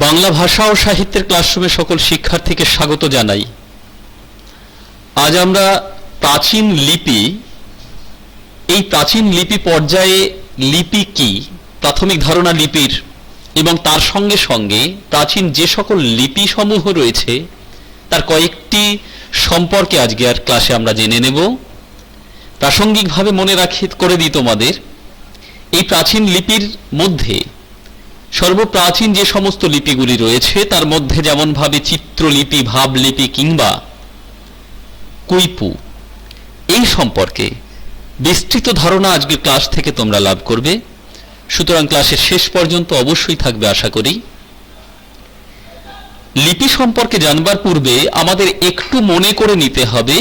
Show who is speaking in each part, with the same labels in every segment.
Speaker 1: বাংলা ভাষা ও সাহিত্যের ক্লাসরুমে সকল শিক্ষার্থীকে স্বাগত জানাই। আজ আমরা প্রাচীন লিপি, এই প্রাচীন লিপি পর্যায়ে লিপি কি, প্রাথমিক ধারণা লিপির এবং তার সঙ্গে সঙ্গে প্রাচীন যে সকল লিপি সমূহ রয়েছে তার কয়েকটি সম্পর্কে আজকের ক্লাসে আমরা জেনে নেব। প্রাসঙ্গিকভাবে মনে করে দিই তোমাদের, এই প্রাচীন লিপির মধ্যে সর্বপ্রাচীন যে সমস্ত লিপিগুলি রয়েছে তার মধ্যে যেমনভাবে চিত্রলিপি, ভাবলিপি কিংবা কুইপু, এই সম্পর্কে বিস্তৃত ধারণা আজকের ক্লাস থেকে তোমরা লাভ করবে। সুতরাং ক্লাসের শেষ পর্যন্ত অবশ্যই থাকবে আশা করি। লিপি সম্পর্কে জানবার পূর্বে আমাদের একটু মনে করে নিতে হবে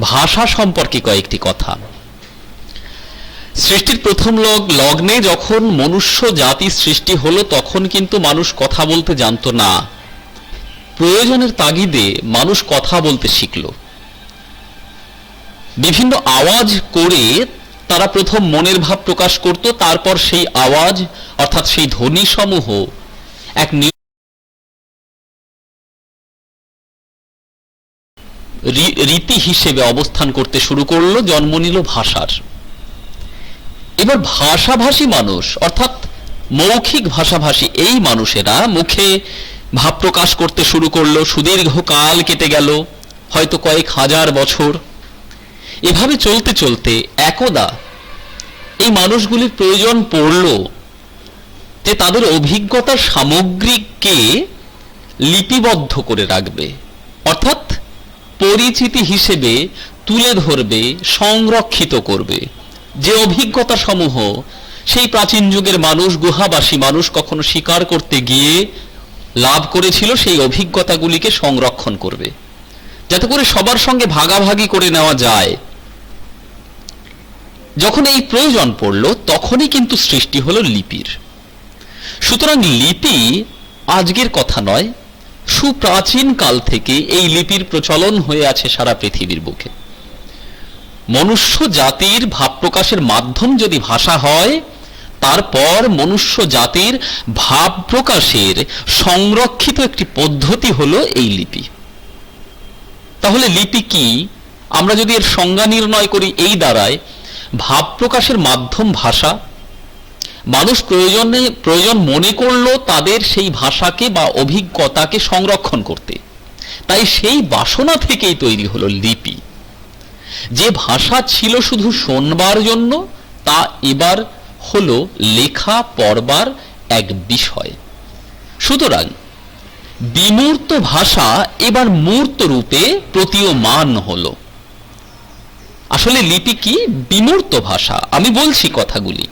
Speaker 1: ভাষা সম্পর্কে কয়েকটি কথা। সৃষ্টির প্রথম লগ্নে যখন মনুষ্য জাতি সৃষ্টি হলো তখন কিন্তু মানুষ কথা বলতে জানতো না। প্রয়োজনের তাগিদে মানুষ কথা বলতে শিখল। বিভিন্ন আওয়াজ করে তারা প্রথম মনের ভাব প্রকাশ করত, তারপর সেই আওয়াজ অর্থাৎ সেই ধ্বনি সমূহ এক রীতি হিসেবে অবস্থান করতে শুরু করলো, জন্ম নিল ভাষার। এবার ভাষাভাষী মানুষ অর্থাৎ মৌখিক ভাষাভাষী এই মানুষেরা মুখে ভাব প্রকাশ করতে শুরু করলো। সুদীর্ঘ কাল কেটে গেল, হয়তো কয়েক হাজার বছর। এভাবে চলতে চলতে একদা এই মানুষগুলির প্রয়োজন পড়ল যে তাদের অভিজ্ঞতার সামগ্রীকে লিপিবদ্ধ করে রাখবে, অর্থাৎ পরিচিতি হিসেবে তুলে ধরবে, সংরক্ষিত করবে। যে অভিজ্ঞতা সমূহ সেই প্রাচীন যুগের মানুষ, গুহাবাসী মানুষ কখনো শিকার করতে গিয়ে লাভ করেছিল, সেই অভিজ্ঞতাগুলিকে সংরক্ষণ করবে যাতে করে সবার সঙ্গে ভাগাভাগি করে নেওয়া যায়। যখন এই প্রয়োজন পড়ল তখনই কিন্তু সৃষ্টি হলো লিপির। সুতরাং লিপি আজকের কথা নয়, সুপ্রাচীন কাল থেকে এই লিপির প্রচলন হয়ে আছে সারা পৃথিবীর বুকে। মনুষ্য জাতির ভাব প্রকাশের মাধ্যম যদি ভাষা হয়, তারপর মনুষ্য জাতির ভাব প্রকাশের সংরক্ষিত একটি পদ্ধতি হলো এই লিপি। তাহলে লিপি কি? আমরা যদি এর সংজ্ঞা নির্ণয় করি এই দ্বারায়, ভাব প্রকাশের মাধ্যম ভাষা। মানুষ প্রয়োজন মনে করলো তাদের সেই ভাষাকে বা অভিজ্ঞতাকে সংরক্ষণ করতে, তাই সেই বাসনা থেকেই তৈরি হলো লিপি। যে ভাষা ছিল শুধু শোনবার জন্য, তা এবার হলো লেখা পড়বার এক বিষয়। সুতরাং বিমূর্ত ভাষা এবার মূর্ত রূপে প্রতীয়মান হলো। আসলে লিপি কি? বিমূর্ত ভাষা। আমি বলছি কথাগুলি,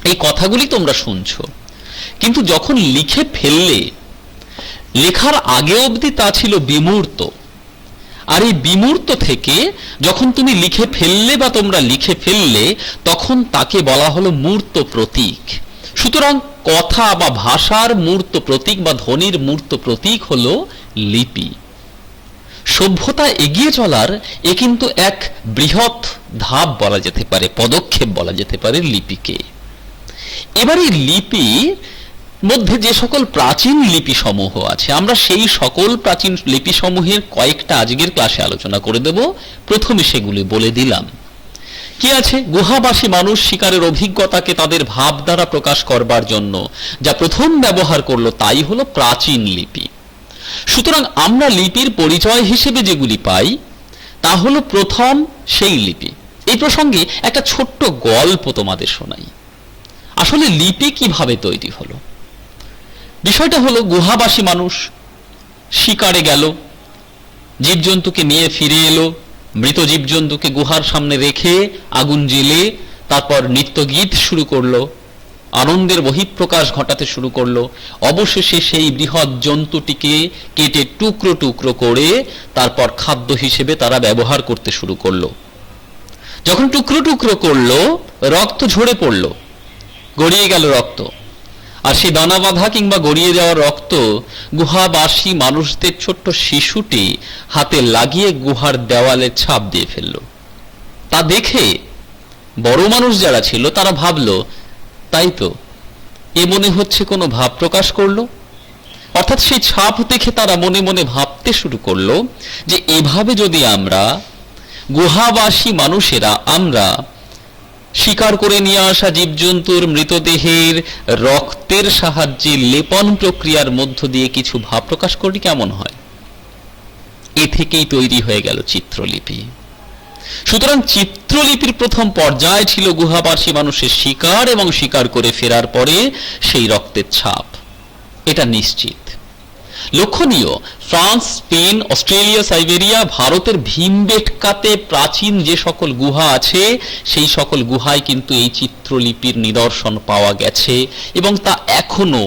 Speaker 1: এই কথাগুলি তোমরা শুনছো, কিন্তু যখন লিখে ফেললে, লেখার আগে অবধি তা ছিল বিমূর্ত। আর এই বিমূর্ত থেকে যখন তুমি লিখে ফেললে বা তোমরা লিখে ফেললে, তখন তাকে বলা হলো মূর্ত প্রতীক। সুতরাং কথা বা ভাষার মূর্ত প্রতীক বা ধ্বনির মূর্ত প্রতীক হলো লিপি। সভ্যতা এগিয়ে চলার এ কিন্তু এক বৃহৎ ধাপ বলা যেতে পারে, পদক্ষেপ বলা যেতে পারে লিপিকে। এবার এই লিপির মধ্যে যে সকল প্রাচীন লিপি সমূহ আছে, আমরা সেই সকল প্রাচীন লিপি সমূহের কয়েকটা আজকের ক্লাসে আলোচনা করে দেব। প্রথমে সেগুলি বলে দিলাম। কি আছে? গুহাবাসী মানুষ শিকারের অভিজ্ঞতাকে তাদের ভাব দ্বারা প্রকাশ করবার জন্য যা প্রথম ব্যবহার করলো তাই হলো প্রাচীন লিপি। সুতরাং আমরা লিপির পরিচয় হিসেবে যেগুলি পাই তা হলো প্রথম সেই লিপি। এই প্রসঙ্গে একটা ছোট্ট গল্প তোমাদের শোনাই। আসলে লিপি কিভাবে তৈরি হলো? বিষয়টা হলো, গুহাবাসী মানুষ শিকারে গেল, জীবজন্তুকে নিয়ে ফিরে এলো, মৃত জীবজন্তুকে গুহার সামনে রেখে আগুন জ্বেলে তারপর নৃত্যগীত শুরু করলো, আনন্দের বহিঃপ্রকাশ ঘটাতে শুরু করলো। অবশেষে সেই বৃহৎ জন্তুটিকে কেটে টুকরো টুকরো করে তারপর খাদ্য হিসেবে তারা ব্যবহার করতে শুরু করলো। যখন টুকরো টুকরো করলো, রক্ত ঝরে পড়লো, গড়িয়ে গেল রক্ত। আর সেই দানা বাঁধা কিংবা গড়িয়ে যাওয়া রক্ত গুহাবাসী মানুষদের ছোট্ট শিশুটি হাতে লাগিয়ে গুহার দেওয়ালে ছাপ দিয়ে ফেলল। তা দেখে বড় মানুষ যারা ছিল তারা ভাবলো, তাই তো, এ মনে হচ্ছে কোনো ভাব প্রকাশ করলো। অর্থাৎ সেই ছাপ দেখে তারা মনে মনে ভাবতে শুরু করলো যে এভাবে যদি আমরা গুহাবাসী মানুষেরা আমরা শিকার করে নিয়ে আসা জীবজন্তুর মৃতদেহের রক্তের সাহায্যে লেপন প্রক্রিয়ার মধ্য দিয়ে কিছু ভাব প্রকাশ করি কেমন হয়। এ থেকেই তৈরি হয়ে গেল চিত্রলিপি। সুতরাং চিত্রলিপির প্রথম পর্যায় ছিল গুহাবাসী মানুষের শিকার এবং শিকার করে ফেরার পরে সেই রক্তের ছাপ, এটা নিশ্চিত। লক্ষণীয়, ফ্রান্স, স্পেন, অস্ট্রেলিয়া, সাইবেরিয়া, ভারতের ভীমবেটকাতে প্রাচীন যে সকল গুহা আছে সেই সকল গুহায় কিন্তু এই চিত্রলিপির নিদর্শন পাওয়া গেছে এবং তা এখনো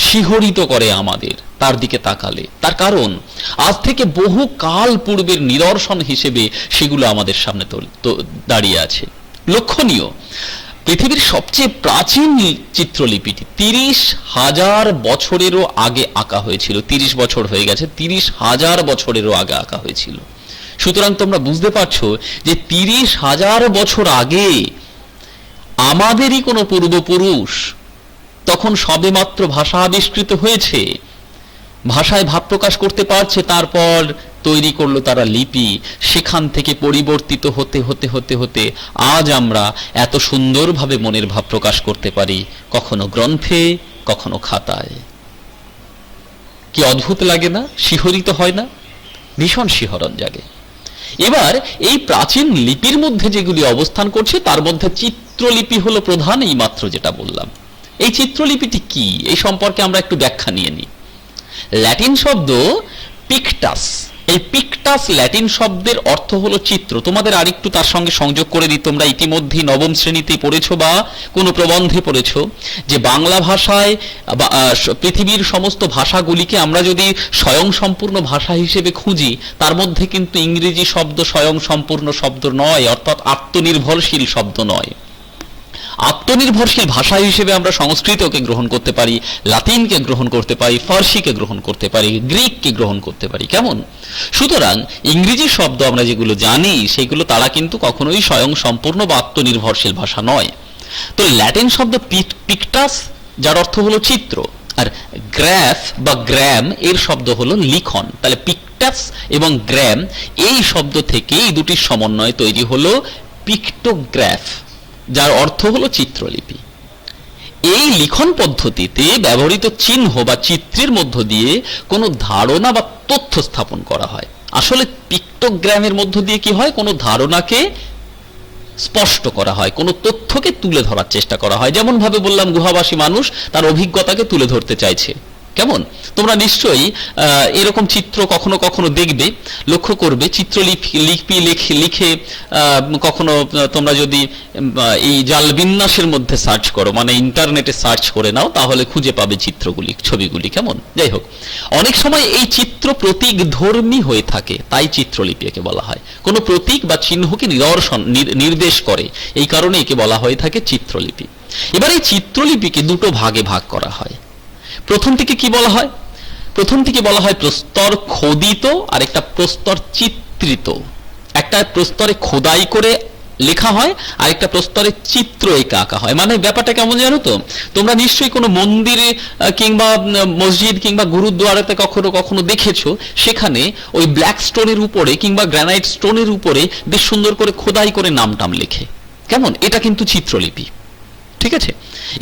Speaker 1: শিহরিত করে আমাদের তার দিকে তাকালে। তার কারণ আজ থেকে বহু কাল পূর্বের নিদর্শন হিসেবে সেগুলো আমাদের সামনে দাঁড়িয়ে আছে। লক্ষণীয়, পৃথিবীর সবচেয়ে প্রাচীন চিত্রলিপিটি 30,000 বছরেরও আগে আঁকা হয়েছিল। 30 বছর হয়ে গেছে, 30,000 বছরেরও আগে আঁকা হয়েছিল। সুতরাং তোমরা বুঝতে পারছো যে 30,000 বছর আগে আমাদেরই কোনো পূর্বপুরুষ তখন সবেমাত্র ভাষা আবিষ্কৃত হয়েছে, ভাষায় ভাব প্রকাশ করতে পারছে, তারপর তৈরি করলো তারা লিপি। সেখান থেকে পরিবর্তিত হতে হতে হতে হতে আজ আমরা এত সুন্দরভাবে মনের ভাব প্রকাশ করতে পারি, কখনো গ্রন্থে, কখনো খাতায়। কি অদ্ভুত লাগে না? শিহরিত হয় না? ভীষণ শিহরণ জাগে। এবার এই প্রাচীন লিপির মধ্যে যেগুলি অবস্থান করছে তার মধ্যে চিত্রলিপি হলো প্রধান, এই মাত্র যেটা বললাম। এই চিত্রলিপিটি কি, এই সম্পর্কে আমরা একটু ব্যাখ্যা নিয়ে নিই। ল্যাটিন শব্দ পিকটাস, এই পিকটাস ল্যাটিন শব্দের অর্থ হলো চিত্র। তোমাদের আরেকটু তার সঙ্গে সংযোগ করে দিই, তোমরা ইতিমধ্যেই নবম শ্রেণীতে পড়েছো বা কোনো প্রবন্ধে পড়েছো যে বাংলা ভাষায় পৃথিবীর সমস্ত ভাষাগুলিকে আমরা যদি স্বয়ং সম্পূর্ণ ভাষা হিসেবে খুঁজি তার মধ্যে কিন্তু ইংরেজি শব্দ স্বয়ং সম্পূর্ণ শব্দ নয়, অর্থাৎ আত্মনির্ভরশীল শব্দ নয়। আত্মনির্ভরশীল ভাষা হিসেবে আমরা সংস্কৃতকে গ্রহণ করতে পারি, লাতিনকে গ্রহণ করতে পারি, ফার্সিকে গ্রহণ করতে পারি, গ্রিককে গ্রহণ করতে পারি। কেমন? সুতরাং ইংরেজি শব্দ আমরা যেগুলো জানি সেগুলো তারা কিন্তু কখনোই স্বয়ং সম্পূর্ণ বা আত্মনির্ভরশীল ভাষা নয়। তো ল্যাটিন শব্দ পিকটাস, যার অর্থ হলো চিত্র, আর গ্রাফ বা গ্রাম এর শব্দ হলো লিখন। তাহলে পিকটাস এবং গ্রাম এই শব্দ থেকে এই দুটির সমন্বয়ে তৈরি হলো পিক্টোগ্রাফ, যার অর্থ হলো চিত্রলিপি। এই লিখন পদ্ধতিতে ব্যবহৃত চিহ্ন বা চিত্রের মধ্য দিয়ে কোনো ধারণা বা তথ্য স্থাপন করা হয়। আসলে পিক্টোগ্রামের মধ্য দিয়ে কি হয়, কোনো ধারণাকে স্পষ্ট করা হয়, কোনো তথ্যকে তুলে ধরার চেষ্টা করা হয়। যেমন ভাবে বললাম গুহাবাসী মানুষ তার অভিজ্ঞতাকে তুলে ধরতে চাইছে। কেমন? তোমরা নিশ্চয়ই এরকম চিত্র কখনো কখনো দেখবে, লক্ষ্য করবে। চিত্রলিপি লিখে কখনো তোমরা যদি এই জাল বিন্যাসের মধ্যে সার্চ করো, মানে ইন্টারনেটে সার্চ করে নাও, তাহলে খুঁজে পাবে চিত্রগুলি, ছবিগুলি। কেমন? যাই হোক, অনেক সময় এই চিত্র প্রতীক ধর্মী হয়ে থাকে, তাই চিত্রলিপি একে বলা হয়। কোনো প্রতীক বা চিহ্নকে নির্দেশ করে, এই কারণে একে বলা হয়ে থাকে চিত্রলিপি। এবার এই চিত্রলিপিকে দুটো ভাগে ভাগ করা হয়। প্রথম থেকে কি বলা হয়? প্রথম থেকে বলা হয় প্রস্তর খোদিত আর একটা প্রস্তর চিত্রিত। একটা প্রস্তরে খোদাই করে লেখা হয় আর একটা প্রস্তরে চিত্র এঁকে আঁকা হয়। মানে ব্যাপারটা কেমন জানো তো? তোমরা নিশ্চয়ই কোনো মন্দিরে কিংবা মসজিদ কিংবা গুরুদ্বারাতে কখনো কখনো দেখেছো, সেখানে ওই ব্ল্যাক স্টোনের উপরে কিংবা গ্রানাইট স্টোনের উপরে বেশ সুন্দর করে খোদাই করে নাম টাম লেখে। কেমন? এটা কিন্তু চিত্রলিপি। ঠিক আছে?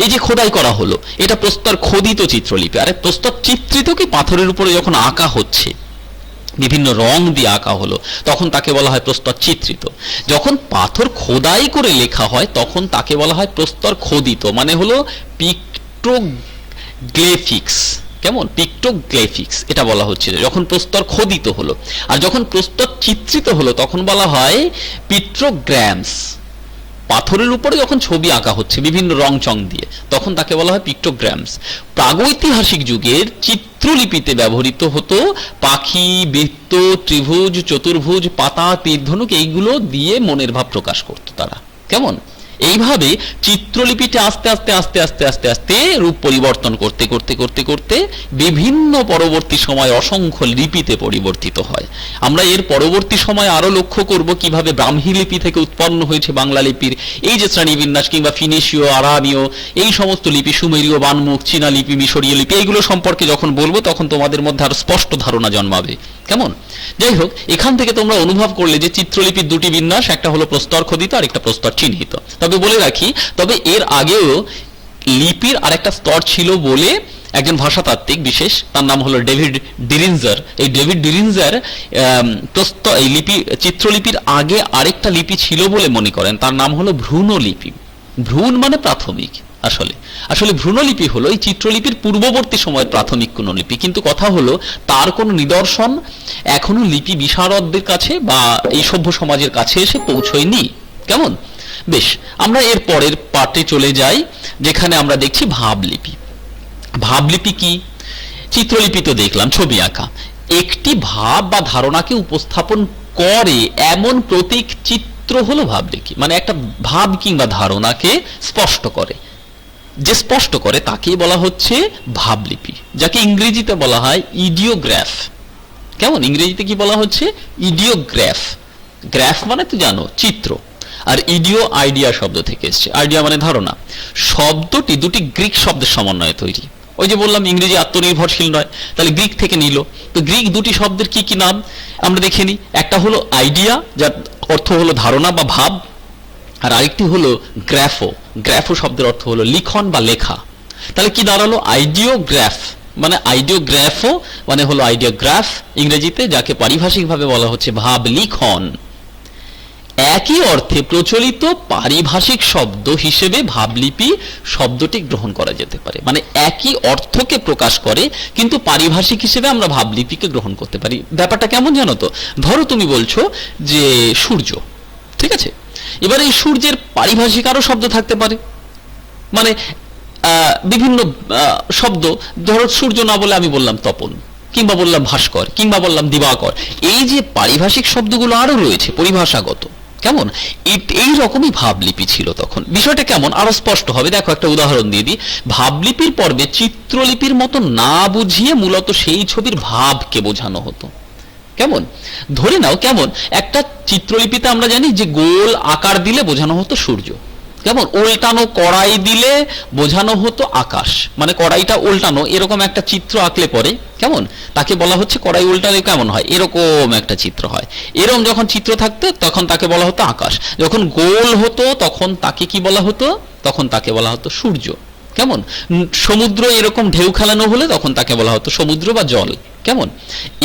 Speaker 1: এই যে খোদাই করা হলো, এটা প্রস্তর খোদিত চিত্রলিপি। আরে প্রস্তর চিত্রিত কি পাথরের উপরে যখন আঁকা হচ্ছে, বিভিন্ন রং দিয়ে আঁকা হলো, তখন তাকে বলা হয় প্রস্তর চিত্রিত। যখন পাথর খোদাই করে লেখা হয় তখন তাকে বলা হয় প্রস্তর খোদিত, মানে হলো পিক্টোগ্রাফিক্স। কেমন? পিক্টোগ্রাফিক্স এটা বলা হচ্ছে যখন প্রস্তর খোদিত হলো। আর যখন প্রস্তর চিত্রিত হলো তখন বলা হয় পিক্টোগ্রামস। পাথরের উপরে যখন ছবি আঁকা হচ্ছে বিভিন্ন রং চং দিয়ে, তখন তাকে বলা হয় পিক্টোগ্রামস। প্রাগৈতিহাসিক যুগের চিত্রলিপিতে ব্যবহৃত হতো পাখি, বৃত্ত, ত্রিভুজ, চতুর্ভুজ, পাতা, তীর, ধনুক, এইগুলো দিয়ে মনের ভাব প্রকাশ করত তারা। কেমন? এইভাবে চিত্রলিপিটা আস্তে আস্তে আস্তে আস্তে আস্তে আস্তে রূপ পরিবর্তন করতে করতে করতে করতে বিভিন্ন পরবর্তী সময় অসংখ্য লিপিতে পরিবর্তিত হয়। আমরা এর পরবর্তী সময় আরো লক্ষ্য করব কিভাবে ব্রাহ্মী লিপি থেকে উৎপন্ন হয়েছে বাংলা লিপির এই যে শ্রেণীবিন্যাস, কিংবা ফিনিশীয়, আরামীয়, এই সমস্ত লিপি, সুমেরীয়, বানমুখ, চীনা লিপি, মিশরীয় লিপি, এইগুলো সম্পর্কে যখন বলবো তখন তোমাদের মধ্যে আরো স্পষ্ট ধারণা জন্মাবে। কেমন? যাই হোক, এখান থেকে তোমরা অনুভব করলে যে চিত্রলিপির দুটি বিন্যাস, একটা হলো প্রস্তর খোদিত আর একটা প্রস্তর চিহ্নিত। তবে বলে রাখি, তবে এর আগেও লিপির আর একটা স্তর ছিল বলে একজন ভাষাতাত্ত্বিক বিশেষ, তার নাম হলো ডেভিড ডিরিনজার। এই ডেভিড ডিরিনজার এই লিপি, চিত্রলিপির আগে আরেকটা লিপি ছিল বলে মনে করেন, তার নাম হলো ভ্রূণলিপি। ভ্রূণ মানে প্রাথমিক। আসলে ভ্রূণলিপি হলো এই চিত্রলিপির পূর্ববর্তী সময়ের প্রাথমিক কোন লিপি, কিন্তু কথা হলো তার কোনো নিদর্শন এখনো লিপি বিশারদদের কাছে বা এই সভ্য সমাজের কাছে এসে পৌঁছয়নি। কেমন? বেশ, আমরা এর পরের পার্টে চলে যাই, যেখানে আমরা দেখছি ভাবলিপি। ভাবলিপি কি? চিত্রলিপি তো দেখলাম, ছবি আঁকা। একটি ভাব বা ধারণাকে উপস্থাপন করে এমন প্রতীক চিত্র হলো ভাবলিপি। মানে একটা ভাব কিংবা ধারণাকে স্পষ্ট করে, যে স্পষ্ট করে তাকেই বলা হচ্ছে ভাবলিপি, যাকে ইংরেজিতে বলা হয় ইডিওগ্রাফ। কেমন? ইংরেজিতে কি বলা হচ্ছে? ইডিওগ্রাফ। গ্রাফ মানে তো জানো চিত্র, আর ইডিও আইডিয়া শব্দ থেকে এসছে। আইডিয়া মানে ধারণা। শব্দটি দুটি গ্রিক শব্দের সমন্বয়ে তৈরি। ওই যে বললাম ইংরেজি আত্মনির্ভরশীল নয়, তাহলে গ্রিক থেকে নিল। তো গ্রিক দুটি শব্দের কি কি নাম আমরা দেখে নিই। একটা হলো আইডিয়া, যার অর্থ হলো ধারণা বা ভাব, আর আরেকটি হলো গ্রাফো। গ্রাফো শব্দের অর্থ হলো লিখন বা লেখা। তাহলে কি দাঁড়ালো? আইডিওগ্রাফ মানে আইডিওগ্রাফো মানে হলো আইডিওগ্রাফ ইংরেজিতে, যাকে পারিভাষিকভাবে বলা হচ্ছে ভাব লিখন। একই অর্থে প্রচলিত পারিভাষিক শব্দ হিসেবে ভাবলিপি শব্দটি গ্রহণ করা যেতে পারে। মানে একই অর্থকে প্রকাশ করে, কিন্তু পারিভাষিক হিসেবে আমরা ভাবলিপিকে গ্রহণ করতে পারি। ব্যাপারটা কেমন জানো তো? ধরো তুমি বলছো যে সূর্য, ঠিক আছে? এবার এই সূর্যের পারিভাষিক আরো শব্দ থাকতে পারে, মানে বিভিন্ন শব্দ। ধরো সূর্য না বলে আমি বললাম তপন, কিংবা বললাম ভাস্কর, কিংবা বললাম দিবাকর। এই যে পারিভাষিক শব্দগুলো আরো রয়েছে পরিভাষাগত। কেমন? এই রকমই ভাবলিপি ছিল তখন। বিষয়টা কেমন আরো স্পষ্ট হবে, দেখো একটা উদাহরণ দিয়ে দিই। ভাবলিপির পর্বে চিত্রলিপির মতো না বুঝিয়ে মূলত সেই ছবির ভাবকে বোঝানো হতো। কেমন? ধরে নাও, কেমন একটা চিত্রলিপিতে আমরা জানি যে গোল আকার দিলে বোঝানো হতো সূর্য। কেমন? উল্টানো কড়াই দিলে বোঝানো হতো আকাশ, মানে কড়াইটা উল্টানো, এরকম একটা চিত্র আঁকলে পরে কেমন তাকে বলা হচ্ছে কড়াই উল্টালে কেমন হয়, এরকম একটা চিত্র হয়। এরকম যখন চিত্র থাকতো তখন তাকে বলা হতো আকাশ। যখন গোল হতো তখন তাকে কি বলা হতো? তখন তাকে বলা হতো সূর্য। কেমন? সমুদ্র এরকম ঢেউ খেলানো হলে তখন তাকে বলা হতো সমুদ্র বা জল। কেমন?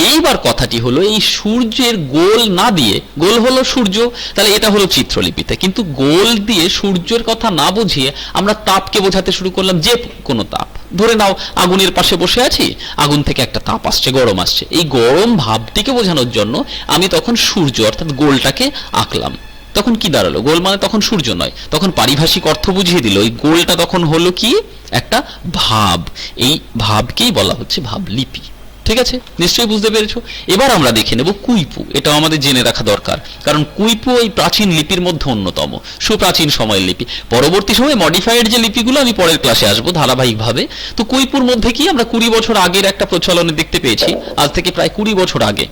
Speaker 1: এইবার কথাটি হলো এই সূর্যের গোল না দিয়ে, গোল হলো সূর্য, তাহলে এটা হলো চিত্রলিপিতে, কিন্তু গোল দিয়ে সূর্যের কথা না বুঝিয়ে আমরা তাপকে বোঝাতে শুরু করলাম, যে কোনো তাপ। ধরে নাও আগুনের পাশে বসে আছি, আগুন থেকে একটা তাপ আসছে, গরম আসছে। এই গরম ভাবটিকে বোঝানোর জন্য আমি তখন সূর্য অর্থাৎ গোলটাকে আঁকলাম। তখন কি দাঁড়ালো? গোল মানে তখন সূর্য নয়, তখন পারিভাষিক অর্থ বুঝিয়ে দিল। ওই গোলটা তখন হলো কি? একটা ভাব। এই ভাবকেই বলা হচ্ছে ভাবলিপি। ঠিক আছে, নিশ্চয়ই বুঝতে পেরেছো। এবার আমরা দেখে নেব কুইপু। এটাও আমাদের জেনে রাখা দরকার, কারণ কুইপু এই প্রাচীন লিপির মধ্যে অন্যতম, সুপ্রাচীন সময়ের লিপি। পরবর্তী সময়ে মডিফাইড যে লিপিগুলো আমি পরের ক্লাসে আসবো ধারাবাহিকভাবে। তো কুইপুর মধ্যে কি আমরা 20 বছর আগের একটা প্রচলনে দেখতে পেয়েছি, আজ থেকে প্রায় 20 বছর আগে।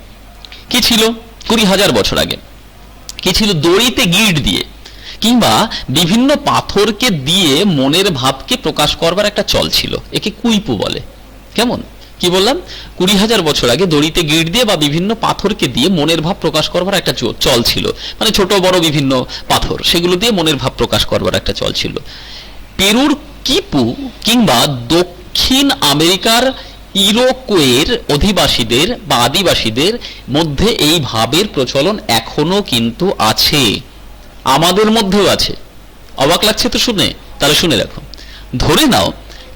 Speaker 1: কি ছিল? 20,000 বছর আগে কি ছিল? দড়িতে গিঁট দিয়ে কিংবা বিভিন্ন পাথরকে দিয়ে মনের ভাবকে প্রকাশ করবার একটা চল ছিল, একে কুইপু বলে। কেমন? কি বললাম? 20,000 বছর আগে দড়িতে গিঁট দিয়ে বা বিভিন্ন পাথরকে দিয়ে মনের ভাব প্রকাশ করবার একটা চল ছিল, মানে ছোট বড় বিভিন্ন পাথর, সেগুলো দিয়ে মনের ভাব প্রকাশ করবার একটা চল ছিল। পেরুর কিপু কিংবা দক্ষিণ আমেরিকার ইরোকোয়ের অধিবাসীদের বা আদিবাসীদের মধ্যে এই ভাবের প্রচলন এখনো কিন্তু আছে, আমাদের মধ্যেও আছে। অবাক লাগছে তো শুনে? তাহলে শুনে দেখো। ধরে নাও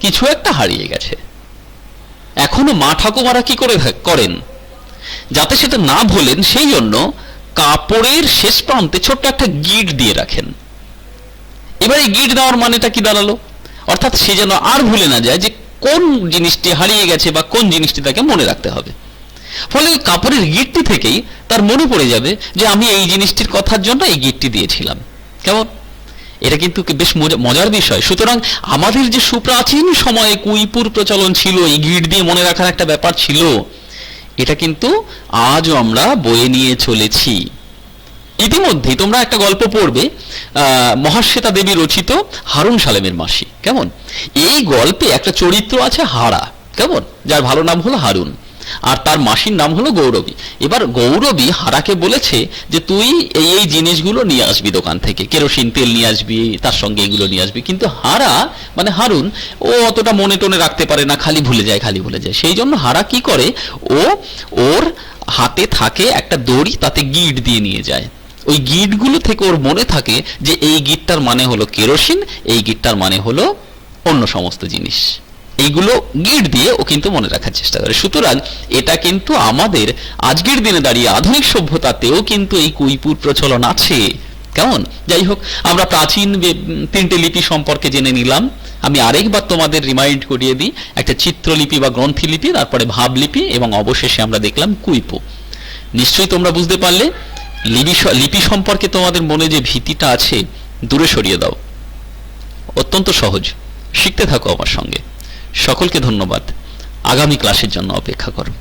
Speaker 1: কিছু একটা হারিয়ে গেছে, এখনো মা ঠাকুমারা কি করেন যাতে সেটা না ভোলেন, সেই জন্য কাপড়ের শেষ প্রান্তে ছোট্ট একটা গিঁট দিয়ে রাখেন। এবার এই গিঁট দেওয়ার মানেটা কি দাঁড়ালো? অর্থাৎ সে যেন আর ভুলে না যায় যে কোন জিনিসটি হারিয়ে গেছে বা কোন জিনিসটি তাকে মনে রাখতে হবে। ফলে ওই কাপড়ের গিঁটটি থেকেই তার মনে পড়ে যাবে যে আমি এই জিনিসটির কথার জন্য এই গিঁটটি দিয়েছিলাম। কেমন? এটা কিন্তু বেশ মজার বিষয়। সুতরাং আমাদের যে সুপ্রাচীন সময়ে কুইপুর প্রচলন ছিল, এই গিট দিয়ে মনে রাখার একটা ব্যাপার ছিল, এটা কিন্তু আজও আমরা বয়ে নিয়ে চলেছি। ইতিমধ্যে তোমরা একটা গল্প পড়বে, মহাশ্বেতা দেবী রচিত হারুন সালেমের মাসি। কেমন? এই গল্পে একটা চরিত্র আছে হারা, কেমন, যার ভালো নাম হলো হারুন, আর তার মাসির নাম হলো গৌরবী। এবার গৌরবী হারাকে বলেছে যে তুই এই এই জিনিসগুলো নিয়ে আসবি দোকান থেকে, কেরোসিন তেল নিয়ে আসবি, তার সঙ্গে এগুলো নিয়ে আসবি। কিন্তু হারা মানে হারুন, ও অতটা মনে টনে রাখতে পারে না, খালি ভুলে যায়। সেই জন্য হারা কি করে, ওর হাতে থাকে একটা দড়ি, তাতে গিট দিয়ে নিয়ে যায়। ওই গিটগুলো থেকে ওর মনে থাকে যে এই গিটটার মানে হলো কেরোসিন, এই গিটটার মানে হলো অন্য সমস্ত জিনিস। এইগুলো গিট দিয়ে ও কিন্তু মনে রাখার চেষ্টা করে। সুতরাং এটা কিন্তু আমাদের আজকের দিনে দাঁড়িয়ে আধুনিক সভ্যতাতেও কিন্তু এই কুইপুর প্রচলন আছে। কেমন? যাই হোক, আমরা প্রাচীন 3টে লিপি সম্পর্কে জেনে নিলাম। আমি আরেকবার তোমাদের রিমাইন্ড করিয়ে দিই, একটা চিত্রলিপি বা গ্রন্থিলিপি, তারপরে ভাবলিপি, এবং অবশেষে আমরা দেখলাম কুইপু। নিশ্চয়ই তোমরা বুঝতে পারলে লিপি সম্পর্কে তোমাদের মনে যে ভীতিটা আছে দূরে সরিয়ে দাও। অত্যন্ত সহজ, শিখতে থাকো আমার সঙ্গে। সকলকে ধন্যবাদ। আগামী ক্লাসের জন্য অপেক্ষা করো।